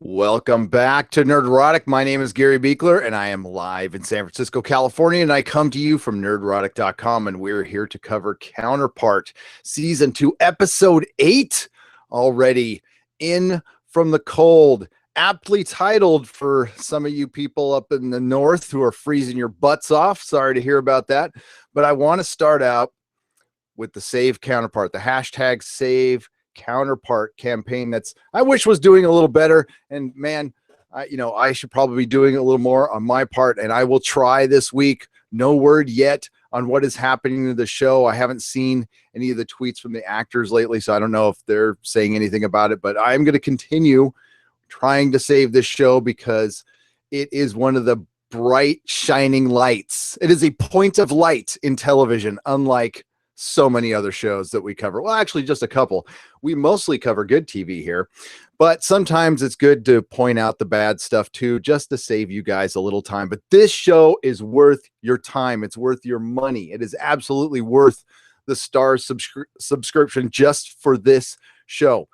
Welcome back to Nerdrotic. My name is Gary Beekler, and I am live in San Francisco, California, and I come to you from nerdrotic.com, and we're here to cover Counterpart, Season 2, Episode 8, already in from the cold, aptly titled for some of you people up in the north who are freezing your butts off. Sorry to hear about that, but I want to start out with the Save Counterpart, the hashtag Save Counterpart campaign that's I wish was doing a little better. And man, I should probably be doing a little more on my part, and I will try this week. No word yet on what is happening to the show. I haven't seen any of the tweets from the actors lately, so I don't know if they're saying anything about it, but I'm going to continue trying to save this show because it is one of the bright shining lights. It is a point of light in television, unlike so many other shows that we cover. Well, actually just a couple. We mostly cover good TV here, but sometimes it's good to point out the bad stuff too, just to save you guys a little time. But this show is worth your time. It's worth your money. It is absolutely worth the Starz subscription just for this show.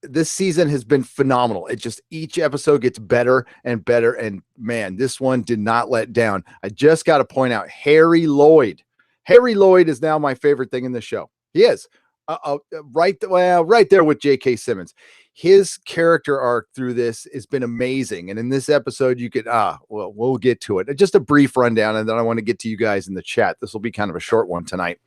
This season has been phenomenal. It just, each episode gets better and better. And man, this one did not let down. I just got to point out Harry Lloyd. Harry Lloyd is now my favorite thing in the show. He is right there with J.K. Simmons. His character arc through this has been amazing. And in this episode, you could, we'll get to it. Just a brief rundown, and then I want to get to you guys in the chat. This will be kind of a short one tonight.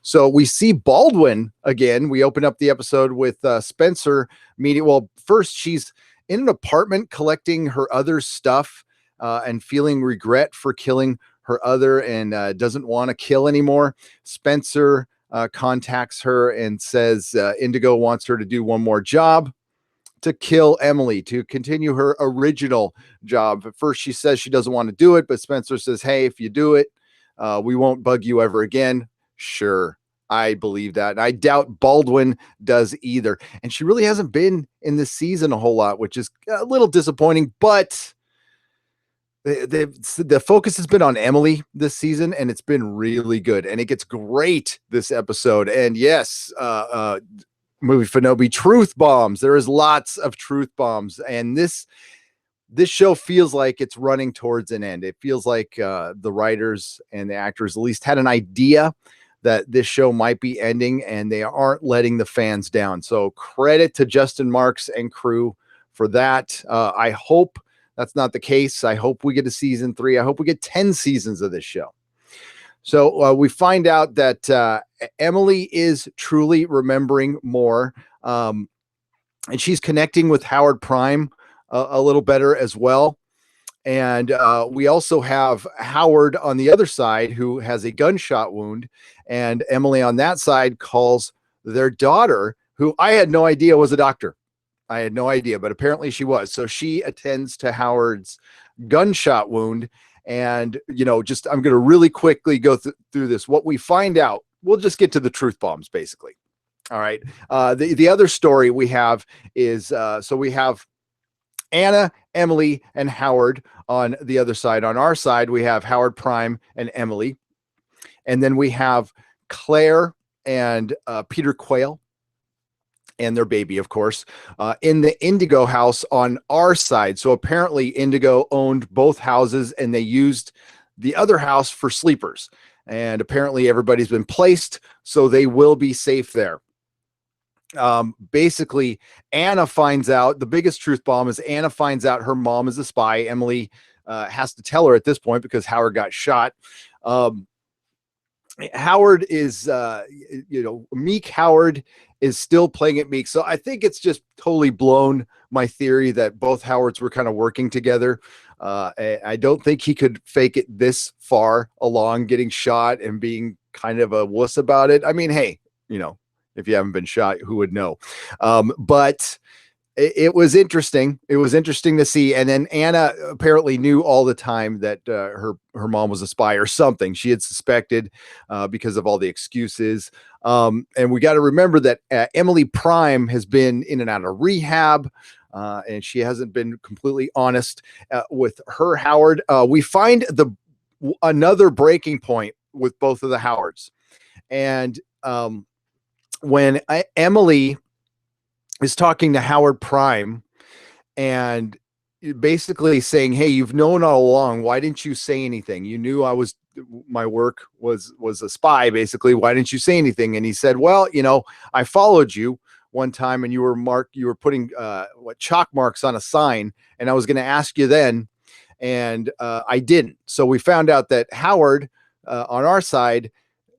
So we see Baldwin again. We open up the episode with Spencer meeting. Well, first she's in an apartment collecting her other stuff and feeling regret for killing her other and doesn't want to kill anymore. Spencer contacts her and says Indigo wants her to do one more job to kill Emily, to continue her original job. At first she says she doesn't want to do it, but Spencer says, hey, if you do it, we won't bug you ever again. Sure, I believe that. And I doubt Baldwin does either. And she really hasn't been in this season a whole lot, which is a little disappointing, but the focus has been on Emily this season, and it's been really good, and it gets great this episode. And yes, movie Fanobi, truth bombs. There is lots of truth bombs, and this show feels like it's running towards an end. It feels like the writers and the actors at least had an idea that this show might be ending, and they aren't letting the fans down. So credit to Justin Marks and crew for that. I hope that's not the case. I hope we get a season 3. I hope we get 10 seasons of this show. So we find out that Emily is truly remembering more. And she's connecting with Howard Prime a little better as well. And we also have Howard on the other side who has a gunshot wound. And Emily on that side calls their daughter, who I had no idea was a doctor. I had no idea, but apparently she was. So she attends to Howard's gunshot wound. And, I'm going to really quickly go through this. What we find out, we'll just get to the truth bombs, basically. All right. The other story we have is, so we have Anna, Emily, and Howard on the other side. On our side, we have Howard Prime and Emily. And then we have Claire and Peter Quayle and their baby, of course, in the Indigo house on our side. So apparently Indigo owned both houses, and they used the other house for sleepers. And apparently everybody's been placed, so they will be safe there. Basically, Anna finds out, the biggest truth bomb is Anna finds out her mom is a spy. Emily has to tell her at this point because Howard got shot. Howard is, meek Howard is still playing it meek. So I think it's just totally blown my theory that both Howards were kind of working together. I don't think he could fake it this far along, getting shot and being kind of a wuss about it. I mean, hey, if you haven't been shot, who would know? But it was interesting. It was interesting to see. And then Anna apparently knew all the time that her mom was a spy or something. She had suspected because of all the excuses. And we got to remember that Emily Prime has been in and out of rehab. And she hasn't been completely honest with her Howard. We find another breaking point with both of the Howards. And when Emily is talking to Howard Prime, and basically saying, hey, you've known all along, why didn't you say anything? You knew my work was a spy, basically. Why didn't you say anything? And he said, well, I followed you one time and you were putting chalk marks on a sign, and I was going to ask you then, and I didn't. So we found out that Howard on our side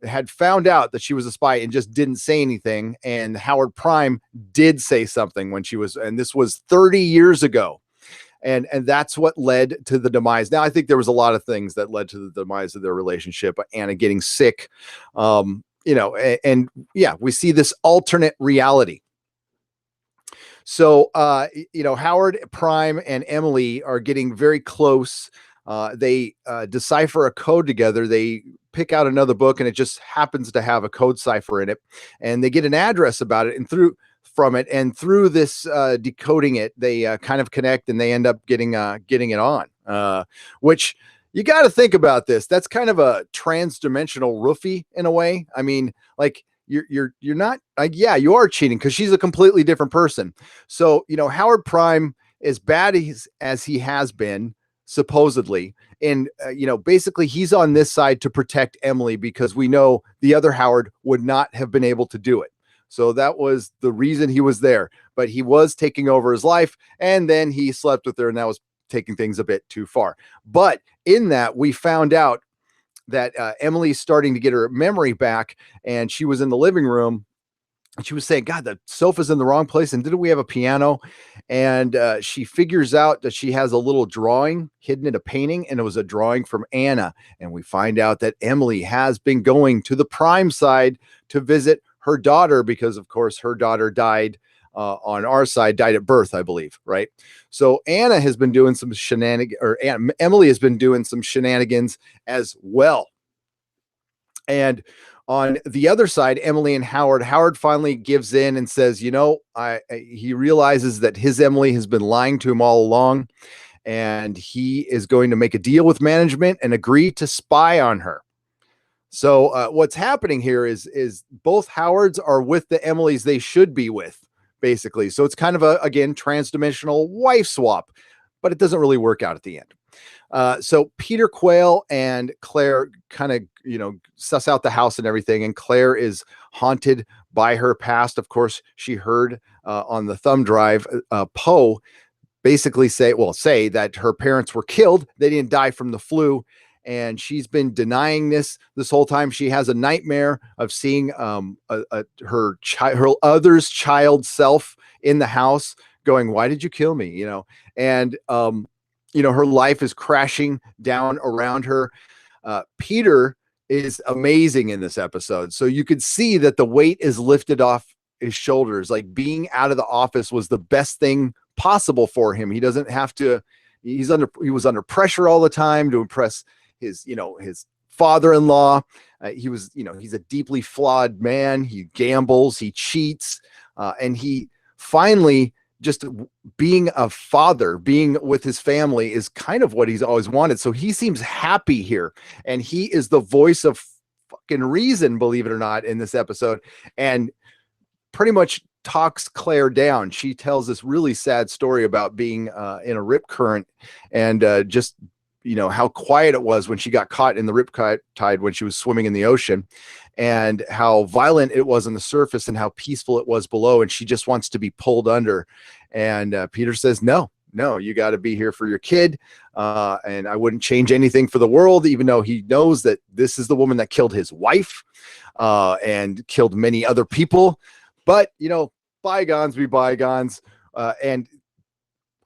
had found out that she was a spy and just didn't say anything, and Howard Prime did say something and this was 30 years ago. And that's what led to the demise. Now, I think there was a lot of things that led to the demise of their relationship. Anna getting sick, and we see this alternate reality. So, Howard Prime and Emily are getting very close. They decipher a code together. They pick out another book, and it just happens to have a code cipher in it. And they get an address about it, and through this decoding it, they kind of connect, and they end up getting it on. Which you got to think about this. That's kind of a trans-dimensional roofie in a way. I mean, like you're not yeah, you are cheating because she's a completely different person. So Howard Prime, as bad as he has been supposedly, and basically he's on this side to protect Emily because we know the other Howard would not have been able to do it. So that was the reason he was there, but he was taking over his life, and then he slept with her, and that was taking things a bit too far. But in that, we found out that Emily's starting to get her memory back, and she was in the living room, and she was saying, God, the sofa's in the wrong place, and didn't we have a piano? And she figures out that she has a little drawing hidden in a painting, and it was a drawing from Anna. And we find out that Emily has been going to the Prime side to visit her daughter, because of course her daughter died on our side, died at birth, I believe. Right. So Anna has been doing some Emily has been doing some shenanigans as well. And on the other side, Emily and Howard finally gives in and says, he realizes that his Emily has been lying to him all along, and he is going to make a deal with management and agree to spy on her. So what's happening here is both Howards are with the Emilys they should be with, basically. So it's kind of again, trans-dimensional wife swap, but it doesn't really work out at the end. So Peter Quayle and Claire kind of, suss out the house and everything. And Claire is haunted by her past. Of course, she heard on the thumb drive, Poe basically say that her parents were killed. They didn't die from the flu. And she's been denying this whole time. She has a nightmare of seeing her other's child self in the house going, why did you kill me? And her life is crashing down around her. Peter is amazing in this episode. So you could see that the weight is lifted off his shoulders. Like, being out of the office was the best thing possible for him. He doesn't have to, he was under pressure all the time to impress his father-in-law. He's a deeply flawed man. He gambles, he cheats, and he finally, just being a father, being with his family is kind of what he's always wanted. So he seems happy here, and he is the voice of fucking reason, believe it or not, in this episode, and pretty much talks Claire down. She tells this really sad story about being in a rip current, and just how quiet it was when she got caught in the rip tide when she was swimming in the ocean, and how violent it was on the surface and how peaceful it was below. And she just wants to be pulled under. And Peter says, no, you got to be here for your kid. And I wouldn't change anything for the world, even though he knows that this is the woman that killed his wife and killed many other people. But, bygones be bygones. And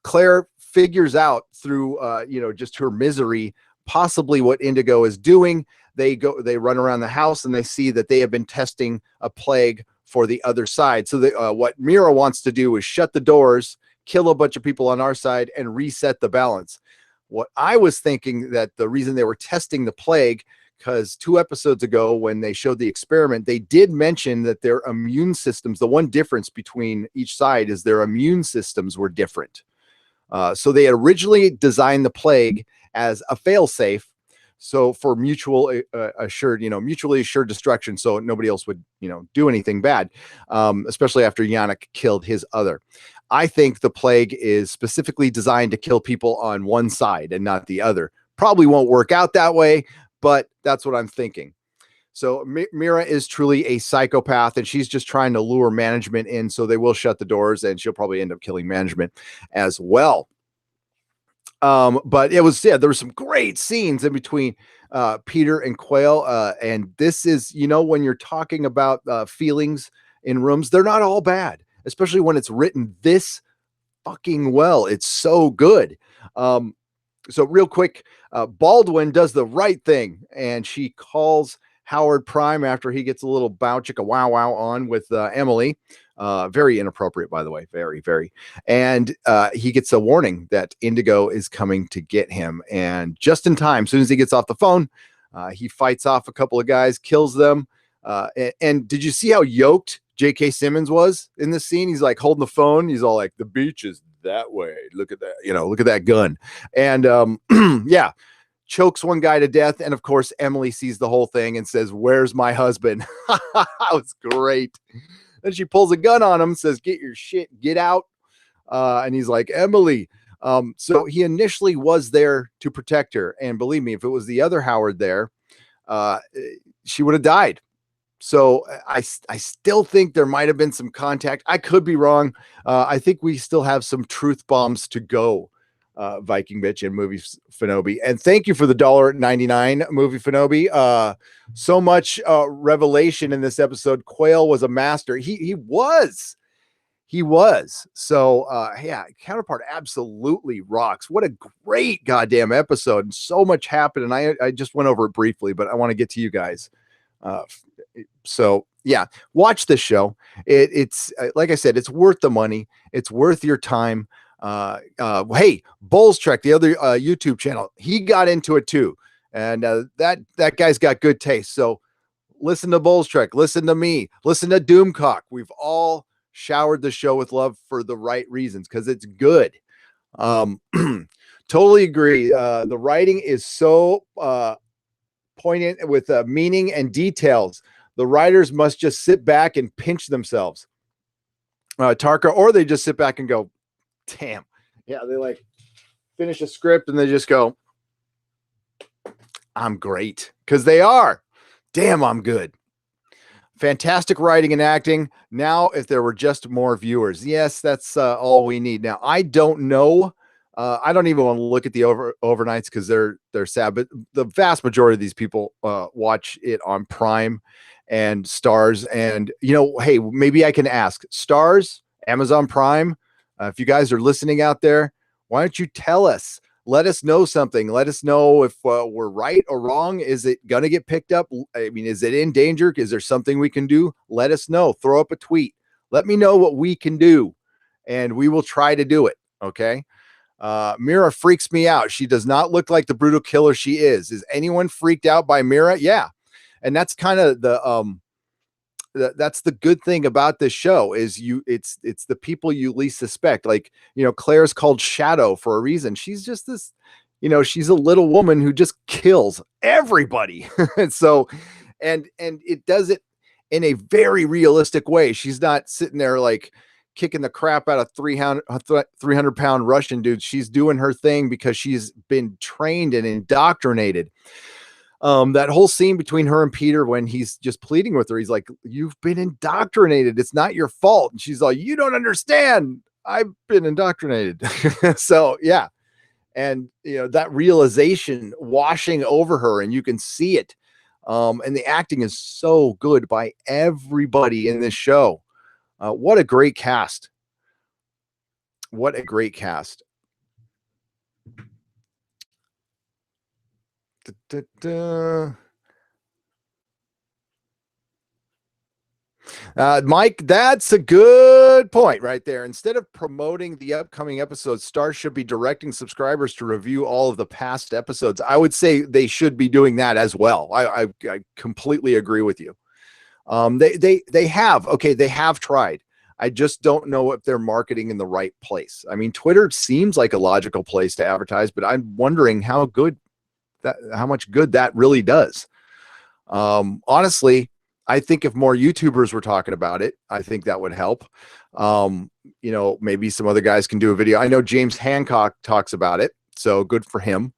Claire figures out through, just her misery, possibly what Indigo is doing. They run around the house, and they see that they have been testing a plague for the other side. So what Mira wants to do is shut the doors, kill a bunch of people on our side, and reset the balance. What I was thinking, that the reason they were testing the plague, because 2 episodes ago when they showed the experiment, they did mention that their immune systems, the one difference between each side is their immune systems were different. So they had originally designed the plague as a fail-safe, So for mutually assured destruction, so nobody else would, do anything bad, especially after Yannick killed his other. I think the plague is specifically designed to kill people on one side and not the other. Probably won't work out that way, but that's what I'm thinking. So Mira is truly a psychopath, and she's just trying to lure management in, so they will shut the doors, and she'll probably end up killing management as well. But there were some great scenes in between Peter and Quayle, and this is, when you're talking about feelings in rooms, they're not all bad, especially when it's written this fucking well. It's so good. So real quick, Baldwin does the right thing, and she calls Howard Prime after he gets a little bow chicka wow wow on with Emily. Very inappropriate, by the way. Very, very. And he gets a warning that Indigo is coming to get him. And just in time, as soon as he gets off the phone, he fights off a couple of guys, kills them. And did you see how yoked J.K. Simmons was in this scene? He's like holding the phone. He's all like, the beach is that way. Look at that. Look at that gun. And yeah. Chokes one guy to death, and of course Emily sees the whole thing and says, "Where's my husband?" That was great. Then she pulls a gun on him, says, "Get your shit, get out." And he's like, "Emily." So he initially was there to protect her, and believe me, if it was the other Howard there, she would have died. So I still think there might have been some contact. I could be wrong. I think we still have some truth bombs to go. Viking Bitch and Movie Finobi, and thank you for the $1.99 Movie Finobi. So much revelation in this episode. Quayle was a master. He was. So yeah, Counterpart absolutely rocks. What a great goddamn episode, and so much happened. And I just went over it briefly, but I want to get to you guys. So yeah, watch this show. It's like I said, it's worth the money. It's worth your time. Hey, Bulls Trek, the other YouTube channel, he got into it too, and that guy's got good taste. So listen to Bulls Trek, listen to me, listen to Doomcock. We've all showered the show with love for the right reasons because it's good. Totally agree. The writing is so poignant with meaning and details. The writers must just sit back and pinch themselves, Tarka, or they just sit back and go, damn. Yeah, they like finish a script and they just go, I'm great. Because they are. Damn, I'm good. Fantastic writing and acting. Now, if there were just more viewers. Yes, that's all we need. Now, I don't know. I don't even want to look at the overnights because they're sad. But the vast majority of these people watch it on Prime and Stars. And, hey, maybe I can ask. Stars, Amazon Prime, if you guys are listening out there, why don't you tell us? Let us know something. Let us know if we're right or wrong. Is it going to get picked up? I mean, is it in danger? Is there something we can do? Let us know. Throw up a tweet. Let me know what we can do, and we will try to do it. Okay. Mira freaks me out. She does not look like the brutal killer she is. Is anyone freaked out by Mira? Yeah. And that's kind of that's the good thing about this show is it's the people you least suspect. Like, Claire's called Shadow for a reason. She's just this, she's a little woman who just kills everybody. And so, and it does it in a very realistic way. She's not sitting there like kicking the crap out of 300-pound Russian dudes. She's doing her thing because she's been trained and indoctrinated. That whole scene between her and Peter when he's just pleading with her, he's like, you've been indoctrinated. It's not your fault. And she's like, you don't understand. I've been indoctrinated. So yeah. And that realization washing over her, and you can see it. And the acting is so good by everybody in this show. What a great cast. What a great cast. Mike, that's a good point right there. Instead of promoting the upcoming episodes, Star should be directing subscribers to review all of the past episodes. I would say they should be doing that as well. I completely agree with you. They have tried. I just don't know if they're marketing in the right place. I mean, Twitter seems like a logical place to advertise, but I'm wondering how good how much good that really does. Honestly, I think if more YouTubers were talking about it, I think that would help. Maybe some other guys can do a video. I know James Hancock talks about it, so good for him.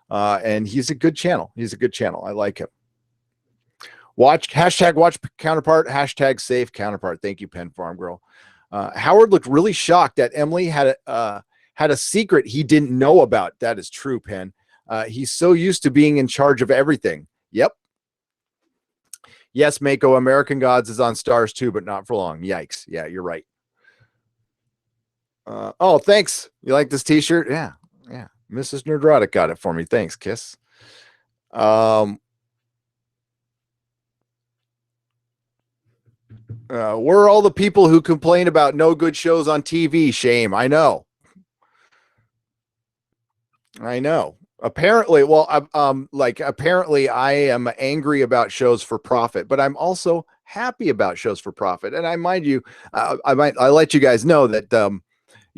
And he's a good channel. I like him. Watch Counterpart, #safe Counterpart. Thank you, Penn Farm Girl. Howard looked really shocked that Emily had a secret he didn't know about. That is true, Penn. He's so used to being in charge of everything. Yep. Yes, Mako, American Gods is on Stars too, but not for long. Yikes. Yeah, you're right. Oh, thanks. You like this t-shirt? Yeah. Mrs. Nerdrotic got it for me. Thanks, Kiss. Where are all the people who complain about no good shows on TV? Shame. I know. Apparently, apparently I am angry about shows for profit, but I'm also happy about shows for profit. And I mind you, I let you guys know that,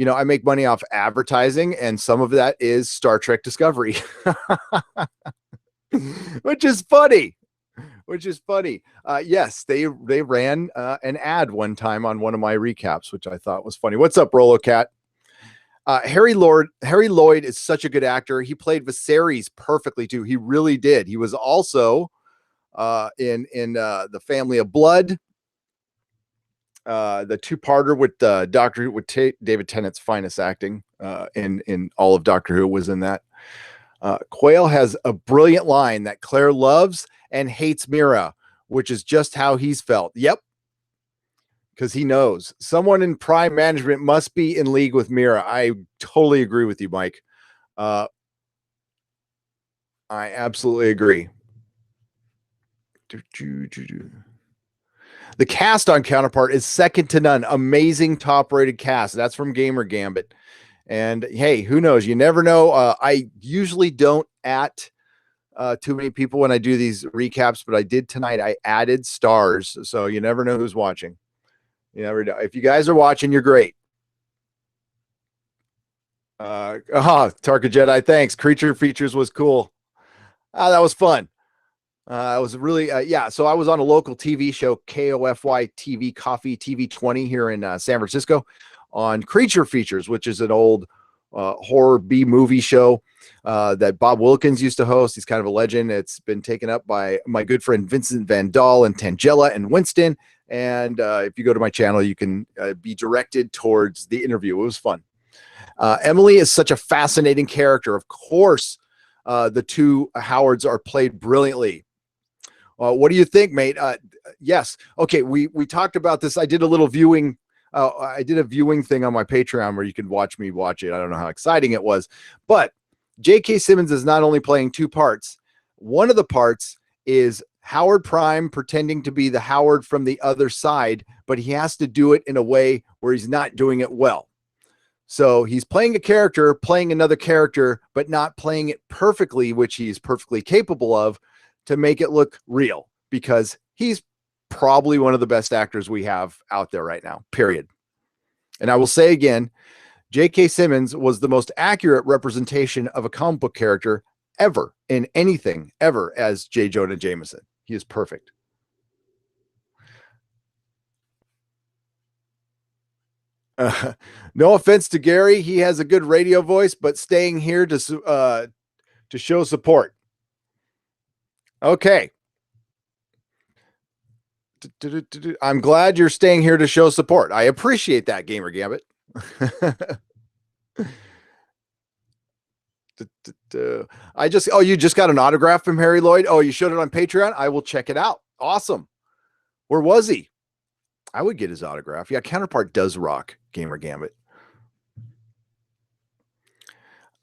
I make money off advertising, and some of that is Star Trek Discovery, which is funny. Yes, they ran an ad one time on one of my recaps, which I thought was funny. What's up, Rolo Cat? Harry Lloyd is such a good actor. He played Viserys perfectly too. He really did. He was also in the Family of Blood, the two-parter with Doctor Who, with David Tennant's finest acting in all of Doctor Who was in that. Quayle has a brilliant line that Claire loves and hates Mira, which is just how he's felt. Yep. Because he knows someone in prime management must be in league with Mira. I totally agree with you, Mike. I absolutely agree. The cast on Counterpart is second to none. Amazing top-rated cast. That's from Gamer Gambit. And hey, who knows? You never know. I usually don't too many people when I do these recaps, but I did tonight. I added stars, so you never know who's watching. You never know. If you guys are watching, you're great. Tarka Jedi, thanks. Creature Features was cool. That was fun. It was really, so I was on a local TV show, KOFY TV Coffee TV 20 here in San Francisco on Creature Features, which is an old horror B movie show that Bob Wilkins used to host. He's kind of a legend. It's been taken up by my good friend Vincent Van Dahl and Tangela and Winston. And if you go to my channel, you can be directed towards the interview. It was fun. Emily is such a fascinating character. Of course, the two Howards are played brilliantly. What do you think, mate? Yes. Okay. We talked about this. I did a little viewing. I did a viewing thing on my Patreon where you can watch me watch it. I don't know how exciting it was, but J.K. Simmons is not only playing two parts. One of the parts is Howard Prime pretending to be the Howard from the other side, but he has to do it in a way where he's not doing it well. So he's playing a character, playing another character, but not playing it perfectly, which he's perfectly capable of, to make it look real, because he's probably one of the best actors we have out there right now, period. And I will say again, J.K. Simmons was the most accurate representation of a comic book character ever in anything ever as J. Jonah Jameson. He is perfect. No offense to Gary. He has a good radio voice, but staying here to show support. Okay. I'm glad you're staying here to show support. I appreciate that, Gamer Gambit. You just got an autograph from Harry Lloyd? Oh, you showed it on Patreon? I will check it out. Awesome. Where was he? I would get his autograph. Yeah, Counterpart does rock, Gamer Gambit.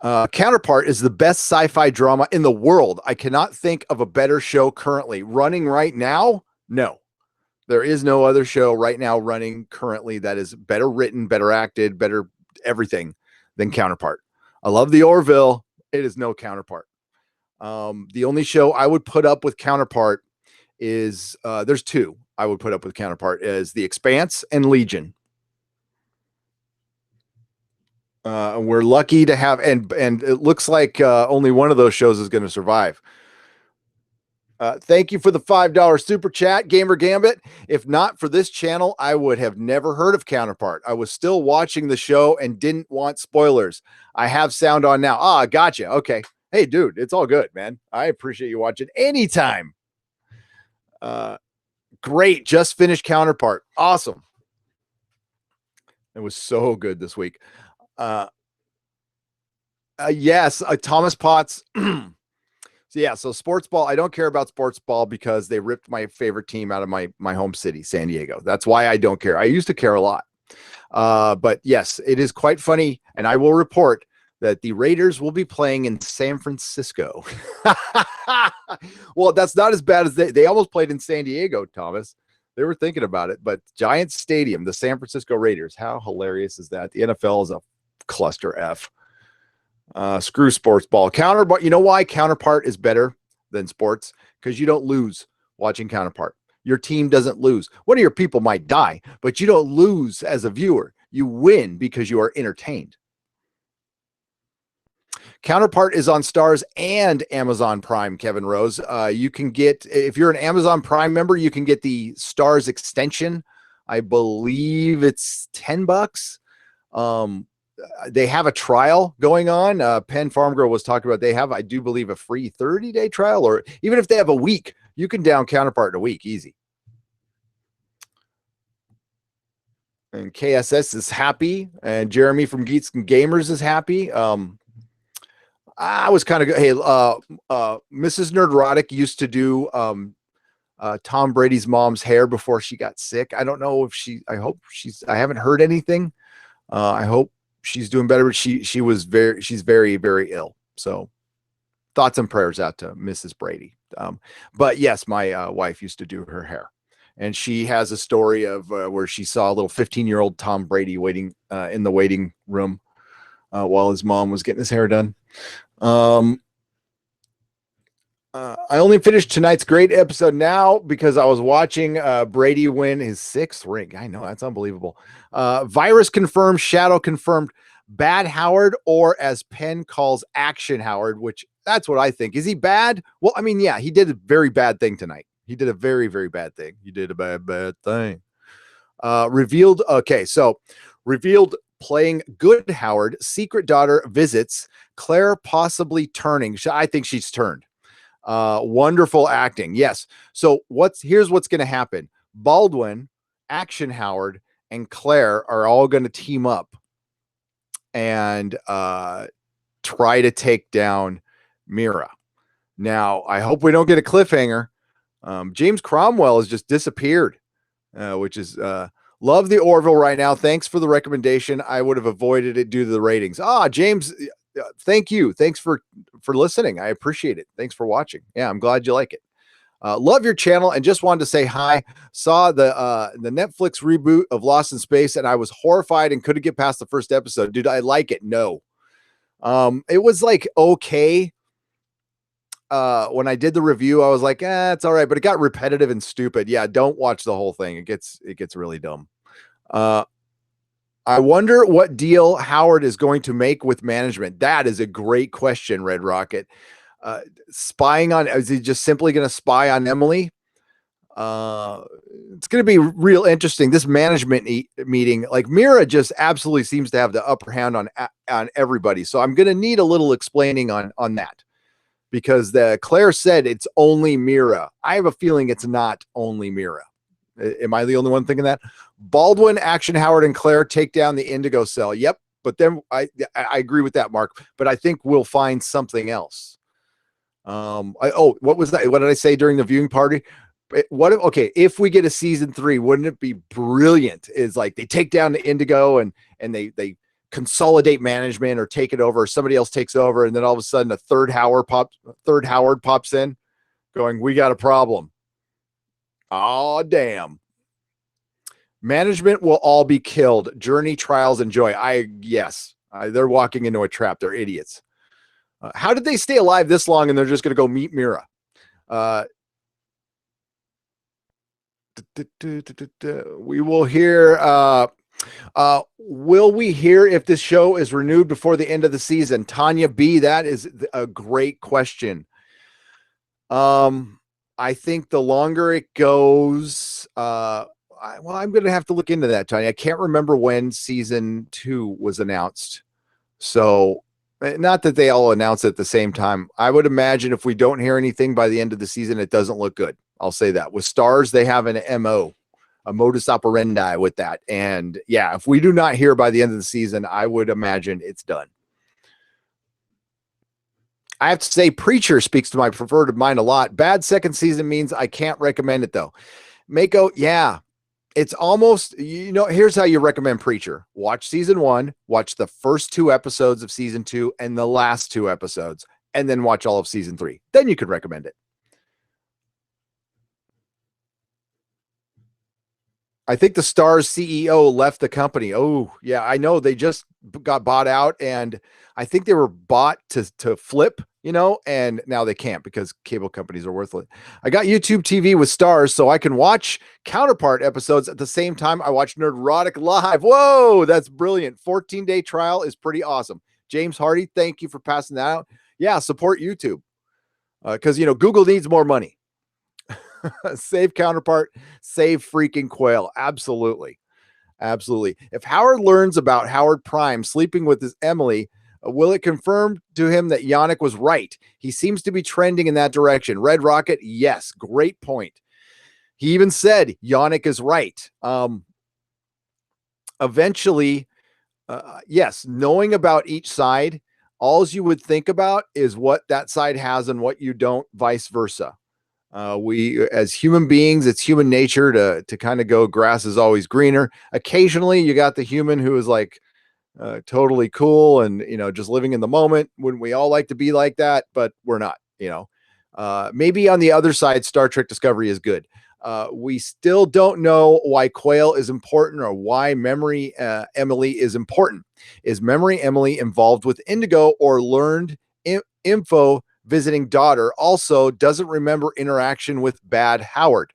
Counterpart is the best sci-fi drama in the world. I cannot think of a better show currently running right now. No, there is no other show right now running currently that is better written, better acted, better everything than Counterpart. I love the Orville. It is no Counterpart. The only show I would put up with Counterpart is there's two I would put up with Counterpart is The Expanse and Legion. We're lucky to have, and it looks like only one of those shows is going to survive. Thank you for the $5 super chat, Gamer Gambit. If not for this channel, I would have never heard of Counterpart. I was still watching the show and didn't want spoilers. I have sound on now. Gotcha. Okay. Hey, dude, it's all good, man. I appreciate you watching anytime. Great. Just finished Counterpart. Awesome. It was so good this week. Yes, Thomas Potts. So sports ball, I don't care about sports ball because they ripped my favorite team out of my home city, San Diego. That's why I don't care. I used to care a lot. But yes, it is quite funny. And I will report that the Raiders will be playing in San Francisco. Well, that's not as bad as they almost played in San Diego, Thomas. They were thinking about it, but Giant Stadium, the San Francisco Raiders. How hilarious is that? The NFL is a cluster F. Screw sports ball. Counterpart. You know why Counterpart is better than sports? Because you don't lose watching Counterpart. Your team doesn't lose. One of your people might die, but you don't lose as a viewer. You win because you are entertained. Counterpart is on Starz and Amazon Prime, Kevin Rose. You can get, if you're an Amazon Prime member, you can get the Starz extension. I believe it's $10. They have a trial going on. Penn Farm Girl was talking about they have, I do believe, a free 30-day trial, or even if they have a week, you can down Counterpart in a week, easy. And KSS is happy, and Jeremy from Geeks and Gamers is happy. I was kind of good. Hey, Mrs. Nerdrotic used to do Tom Brady's mom's hair before she got sick. I don't know if I haven't heard anything. I hope she's doing better, but she's very, very ill. So thoughts and prayers out to Mrs. Brady. But yes, my wife used to do her hair, and she has a story of where she saw a little 15-year-old Tom Brady waiting in the waiting room while his mom was getting his hair done. I only finished tonight's great episode now because I was watching Brady win his 6th ring. I know, that's unbelievable. Virus confirmed, Shadow confirmed, Bad Howard, or as Penn calls, Action Howard, which that's what I think. Is he bad? Well, I mean, yeah, he did a very bad thing tonight. He did a very, very bad thing. He did a bad thing. Revealed playing good Howard, secret daughter visits, Claire possibly turning. I think she's turned. Wonderful acting. Yes. So here's what's going to happen. Baldwin, Action Howard, and Claire are all going to team up and try to take down Mira. Now, I hope we don't get a cliffhanger. James Cromwell has just disappeared, which is love the Orville right now. Thanks for the recommendation. I would have avoided it due to the ratings. James, thank you. Thanks for listening. I appreciate it. Thanks for watching. Yeah, I'm glad you like it. Love your channel and just wanted to say hi. Saw the Netflix reboot of Lost in Space and I was horrified and couldn't get past the first episode. Did I like it? No. It was like okay. When I did the review, I was like, it's all right, but it got repetitive and stupid. Yeah, don't watch the whole thing. It gets really dumb. I wonder what deal Howard is going to make with management. That is a great question, Red Rocket. Spying on, is he just simply going to spy on Emily? It's going to be real interesting. This management meeting, like Mira just absolutely seems to have the upper hand on everybody. So I'm going to need a little explaining on that. Because Claire said it's only Mira. I have a feeling it's not only Mira. Am I the only one thinking that? Baldwin, Action Howard, and Claire take down the Indigo cell. Yep. But then I agree with that, Mark. But I think we'll find something else. What was that? What did I say during the viewing party? If we get a season 3, wouldn't it be brilliant? Is like they take down the Indigo and they consolidate management or take it over, or somebody else takes over, and then all of a sudden a third Howard pops in going, we got a problem. Oh, damn. Management will all be killed. Journey, trials, and joy. They're walking into a trap. They're idiots. How did they stay alive this long and they're just going to go meet Mira? We will hear Will we hear if this show is renewed before the end of the season? Tanya B, that is a great question. I think the longer it goes, I'm going to have to look into that, Tanya. I can't remember when season 2 was announced. So, not that they all announce it at the same time. I would imagine if we don't hear anything by the end of the season, it doesn't look good. I'll say that. With Stars, they have an MO, a modus operandi with that. And yeah, if we do not hear by the end of the season, I would imagine it's done. I have to say, Preacher speaks to my preferred mind a lot. Bad second season means I can't recommend it, though. Mako, yeah, it's almost, here's how you recommend Preacher. Watch season 1, watch the first 2 episodes of season 2 and the last 2 episodes, and then watch all of season 3. Then you could recommend it. I think the Stars CEO left the company. Oh, yeah, I know. They just got bought out, and I think they were bought to flip, and now they can't because cable companies are worthless. I got YouTube TV with Stars, so I can watch Counterpart episodes at the same time I watch Nerdrotic live. Whoa, that's brilliant. 14-day trial is pretty awesome. James Hardy, thank you for passing that out. Yeah, support YouTube because, Google needs more money. Save Counterpart, save freaking Quayle. Absolutely. Absolutely. If Howard learns about Howard Prime sleeping with his Emily, will it confirm to him that Yannick was right? He seems to be trending in that direction. Red Rocket, yes. Great point. He even said Yannick is right. Eventually, yes, knowing about each side, all you would think about is what that side has and what you don't, vice versa. We, as human beings, it's human nature to kind of go, grass is always greener. Occasionally you got the human who is like totally cool and, just living in the moment. Wouldn't we all like to be like that? But we're not, maybe on the other side, Star Trek Discovery is good. We still don't know why Quayle is important or why Memory Emily is important. Is Memory Emily involved with Indigo or learned info visiting daughter? Also doesn't remember interaction with bad Howard.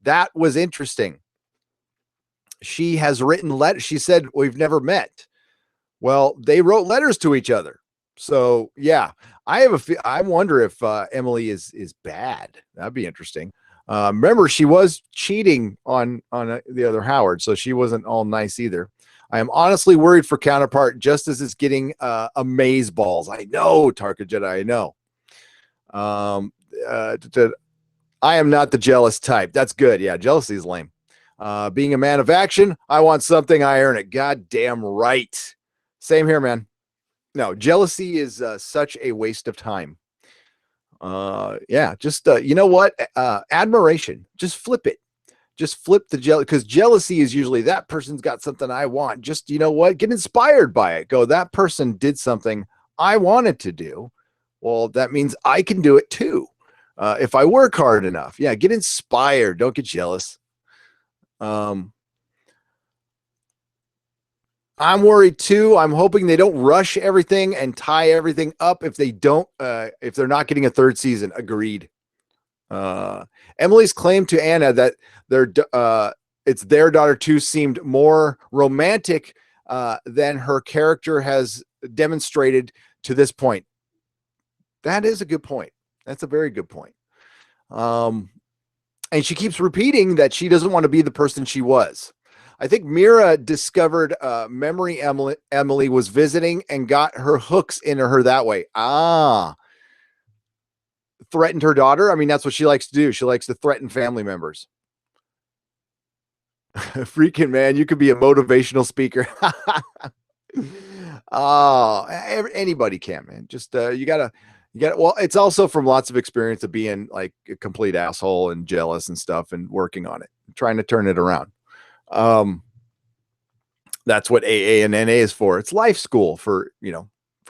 That was interesting. She has written letters. She said, we've never met. Well, they wrote letters to each other. So yeah, I wonder if Emily is bad. That'd be interesting. Remember, she was cheating on the other Howard, so she wasn't all nice either. I am honestly worried for Counterpart just as it's getting amaze balls. I know, Tarka Jedi, I know. I am not the jealous type. That's good. Yeah, jealousy is lame. Being a man of action, I want something, I earn it. God damn right. Same here, man. No, jealousy is such a waste of time. Yeah, just you know what? Admiration. Just flip it. Just flip the jealousy, because jealousy is usually that person's got something I want. Just, you know what? Get inspired by it. Go, that person did something I wanted to do. Well, that means I can do it too. If I work hard enough. Yeah, get inspired. Don't get jealous. I'm worried too. I'm hoping they don't rush everything and tie everything up if they don't, if they're not getting a third season. Agreed. Emily's claim to Anna that it's their daughter too seemed more romantic than her character has demonstrated to this point. That is a good point. That's a very good point. And she keeps repeating that she doesn't want to be the person she was. I think Mira discovered Memory Emily was visiting and got her hooks into her that way. Threatened her daughter. I mean, that's what she likes to do. She likes to threaten family members. Freaking man, you could be a motivational speaker. Oh, anybody can, man. Just you gotta. Well, it's also from lots of experience of being like a complete asshole and jealous and stuff, and working on it, trying to turn it around. That's what AA and NA is for. It's life school for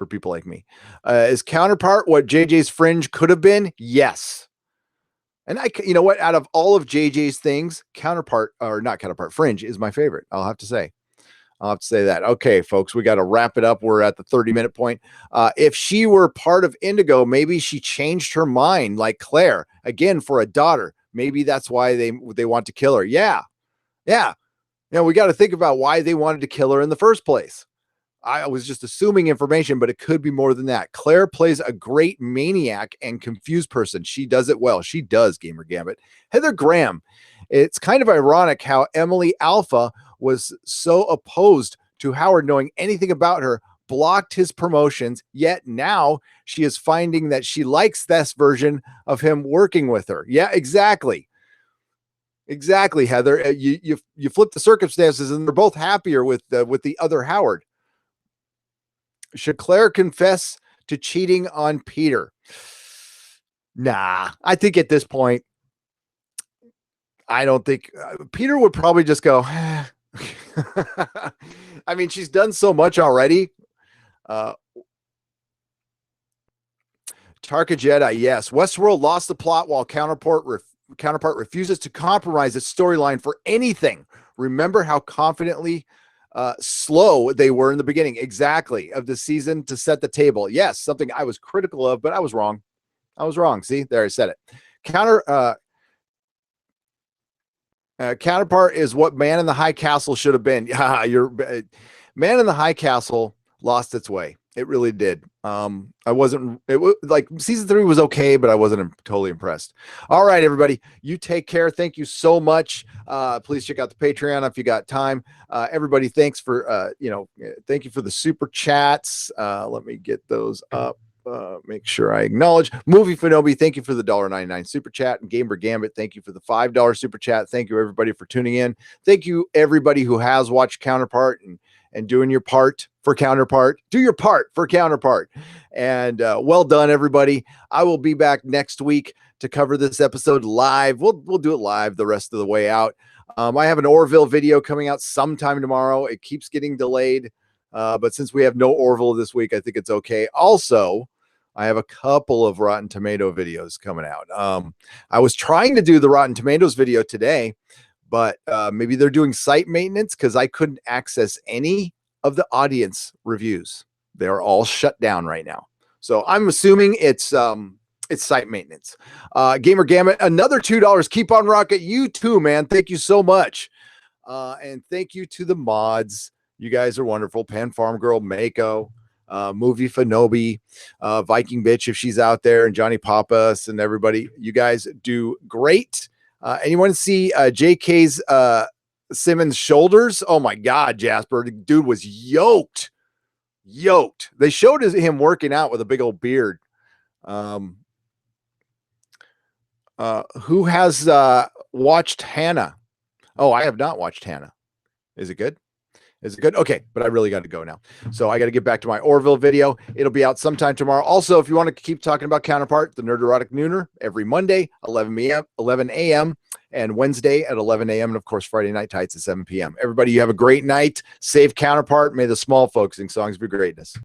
people like me. Is Counterpart what JJ's Fringe could have been? Yes. And you know what? Out of all of JJ's things, Counterpart, or not Counterpart, Fringe is my favorite. I'll have to say that. Okay, folks, we got to wrap it up. We're at the 30-minute point. If she were part of Indigo, maybe she changed her mind like Claire, again, for a daughter. Maybe that's why they want to kill her. Yeah. Now we got to think about why they wanted to kill her in the first place. I was just assuming information, but it could be more than that. Claire plays a great maniac and confused person. She does it well. She does, Gamer Gambit. Heather Graham. It's kind of ironic how Emily Alpha was so opposed to Howard knowing anything about her, blocked his promotions, yet now she is finding that she likes this version of him working with her. Yeah, exactly. Exactly, Heather. You flip the circumstances and they're both happier with the other Howard. Should Claire confess to cheating on Peter? Nah, I think at this point, I don't think Peter would probably just go. I mean, she's done so much already. Tarka Jedi, yes. Westworld lost the plot while Counterpart refuses to compromise its storyline for anything. Remember how confidently slow they were in the beginning, exactly, of the season to set the table. Yes, something I was critical of, but I was wrong. See, there, I said it. Counterpart is what Man in the High Castle should have been. Yeah, Man in the High Castle lost its way. It really did. I wasn't, it was like season 3 was okay, but I wasn't totally impressed. All right, everybody, you take care. Thank you so much. Please check out the Patreon if you got time. Everybody, thanks for, thank you for the super chats. Let me get those up. Make sure I acknowledge Movie Fanobi. Thank you for the $1.99 super chat, and Gamer Gambit. Thank you for the $5 super chat. Thank you everybody for tuning in. Thank you everybody who has watched Counterpart and doing your part for Counterpart. Do your part for Counterpart. And well done, everybody. I will be back next week to cover this episode live. We'll do it live the rest of the way out. I have an Orville video coming out sometime tomorrow. It keeps getting delayed, but since we have no Orville this week, I think it's okay. Also, I have a couple of Rotten Tomato videos coming out. I was trying to do the Rotten Tomatoes video today, but maybe they're doing site maintenance because I couldn't access any of the audience reviews. They're all shut down right now. So I'm assuming it's site maintenance. Gamer Gambit, another $2. Keep on rocking. You too, man. Thank you so much. And thank you to the mods. You guys are wonderful. Pan Farm Girl, Mako, Movie Fanobi, Viking Bitch, if she's out there, and Johnny Papas and everybody. You guys do great. And you want to see JK's Simmons' shoulders? Oh my God, Jasper. The dude was yoked. They showed him working out with a big old beard. Who has watched Hannah? Oh, I have not watched Hannah. Is it good? Okay, but I really got to go now. So I got to get back to my Orville video. It'll be out sometime tomorrow. Also, if you want to keep talking about Counterpart, the Nerd Erotic Nooner every Monday, 11 a.m., and Wednesday at 11 a.m., and of course, Friday Night Tights at 7 p.m. Everybody, you have a great night. Save Counterpart. May the small folk sing songs of your greatness.